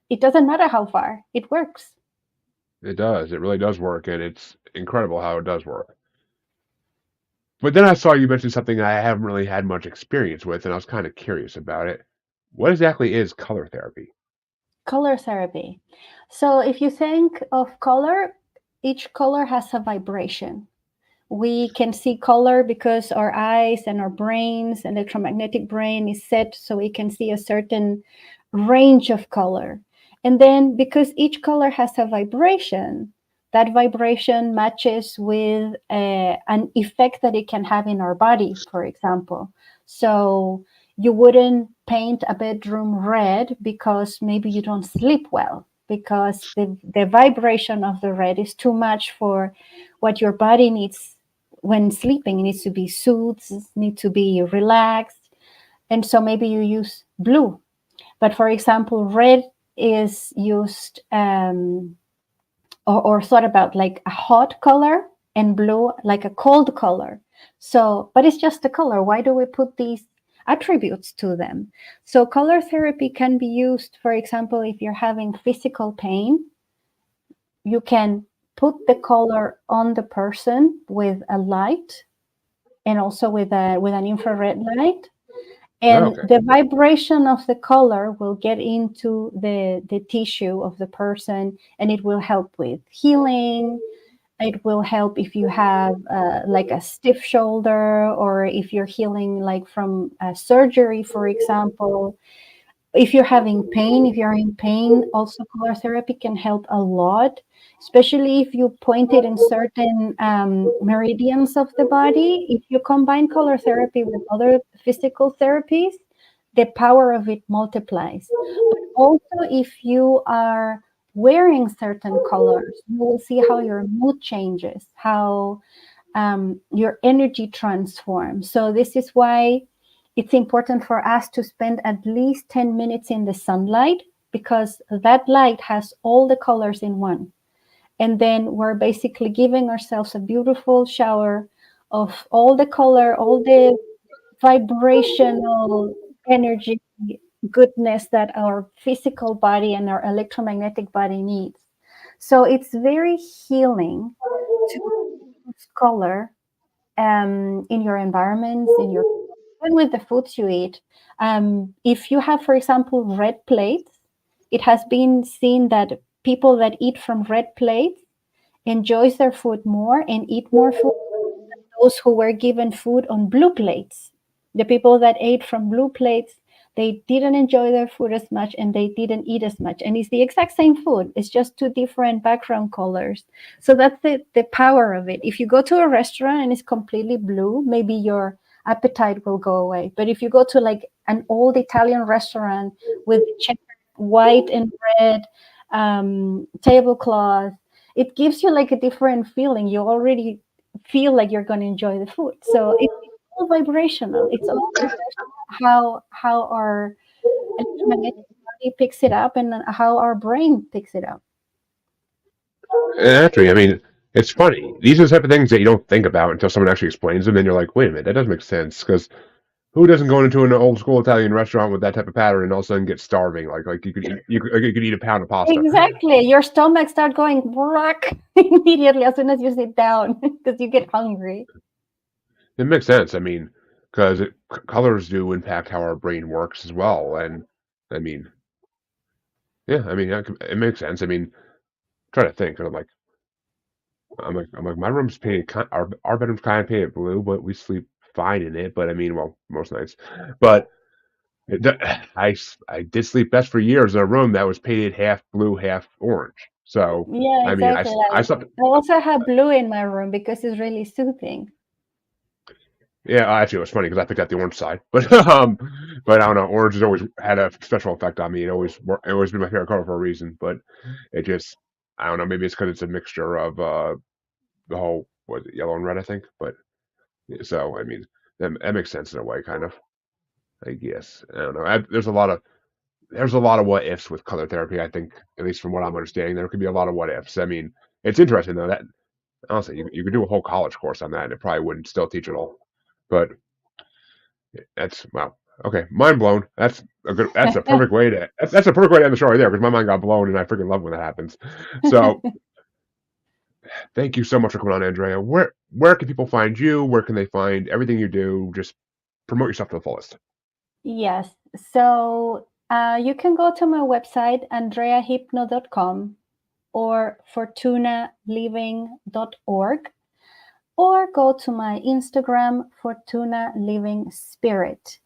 It doesn't matter how far. It works. It does. It really does work, and it's incredible how it does work. But then I saw you mention something I haven't really had much experience with, and I was kind of curious about it. What exactly is color therapy? Color therapy. So if you think of color, each color has a vibration. We can see color because our eyes and our brains, electromagnetic brain is set so we can see a certain range of color. And then because each color has a vibration, that vibration matches with an effect that it can have in our body, for example. So you wouldn't paint a bedroom red because maybe you don't sleep well, because the vibration of the red is too much for what your body needs when sleeping. It needs to be soothed, it needs to be relaxed. And so maybe you use blue. But for example, red is used or thought about like a hot color, and blue like a cold color. So, but it's just a color. Why do we put these attributes to them? So, color therapy can be used, for example, if you're having physical pain, you can put the color on the person with a light and also with an infrared light, Oh, and okay. the vibration of the color will get into the tissue of the person, and it will help with healing. It will help if you have like a stiff shoulder, or if you're healing like from a surgery, for example. If you're having pain, if you're in pain, also color therapy can help a lot, especially if you point it in certain meridians of the body. If you combine color therapy with other physical therapies, the power of it multiplies. But also, if you are wearing certain colors, you will see how your mood changes, how your energy transforms. So, this is why it's important for us to spend at least 10 minutes in the sunlight, because that light has all the colors in one. And then we're basically giving ourselves a beautiful shower of all the color, all the vibrational energy, goodness that our physical body and our electromagnetic body needs. So it's very healing to use color in your environments, in your even with the foods you eat. If you have, for example, red plates, it has been seen that people that eat from red plates enjoys their food more and eat more food, those who were given food on blue plates. The people that ate from blue plates, they didn't enjoy their food as much and they didn't eat as much. And it's the exact same food, it's just two different background colors. So that's the power of it. If you go to a restaurant and it's completely blue, maybe your appetite will go away. But if you go to like an old Italian restaurant with checkered white and red tablecloth, it gives you like a different feeling. You already feel like you're going to enjoy the food. So it's all vibrational. It's all how our electromagnetic body picks it up and how our brain picks it up. And actually, I mean, it's funny. These are the type of things that you don't think about until someone actually explains them. Then you're like, wait a minute, that doesn't make sense. Because who doesn't go into an old school Italian restaurant with that type of pattern and all of a sudden get starving? Like you could eat a pound of pasta. Exactly. Your stomach start going brack immediately as soon as you sit down because you get hungry. It makes sense. I mean, because colors do impact how our brain works as well. And I mean, yeah, I mean, it makes sense. I mean, try to think. And I'm like, my room's painted. Our bedroom's kind of painted blue, but we sleep fine in it. But I mean, well, most nights. But it, I did sleep best for years in a room that was painted half blue, half orange. So Yeah, I mean, exactly. I slept. I also have blue in my room because it's really soothing. Yeah, actually, it was funny because I picked out the orange side, but I don't know. Orange has always had a special effect on me. It always been my favorite color for a reason. But it just, I don't know. Maybe it's because it's a mixture of the whole was it yellow and red, I think. But so I mean, that makes sense in a way, kind of. I guess I don't know. There's a lot of what ifs with color therapy. I think, at least from what I'm understanding, there could be a lot of what ifs. I mean, it's interesting though. That honestly, you could do a whole college course on that, and it probably wouldn't still teach it all. But that's wow. Okay, mind blown. That's a perfect way to. That's a perfect way to end the show right there because my mind got blown, and I freaking love when that happens. So thank you so much for coming on, Andrea. Where can people find you? Where can they find everything you do? Just promote yourself to the fullest. Yes. So you can go to my website, andreahypno.com or fortunaliving.org, or go to my Instagram, Fortuna Living Spirit.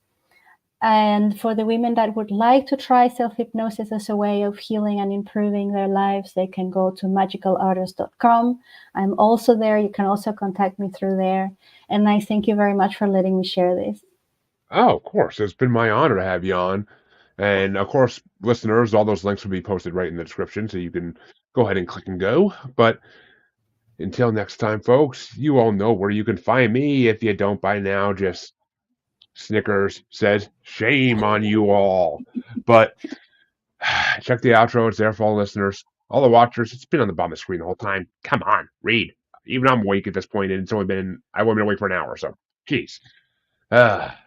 And for the women that would like to try self hypnosis as a way of healing and improving their lives, they can go to magicalartist.com. I'm also there. You can also contact me through there. And I thank you very much for letting me share this. Oh, of course. It's been my honor to have you on. And of course, listeners, all those links will be posted right in the description, so you can go ahead and click and go. But until next time, folks, you all know where you can find me. If you don't by now, just Snickers says, shame on you all. But check the outro. It's there for all listeners. All the watchers, it's been on the bottom of the screen the whole time. Come on, read. Even I'm awake at this point, and I've only been awake for an hour, so jeez.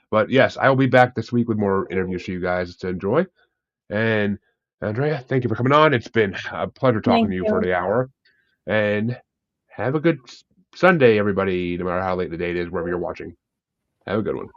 But yes, I will be back this week with more interviews for you guys to enjoy. And Andrea, thank you for coming on. It's been a pleasure talking Thank to you for you. the hour. And have a good Sunday, everybody, no matter how late in the day it is, wherever you're watching. Have a good one.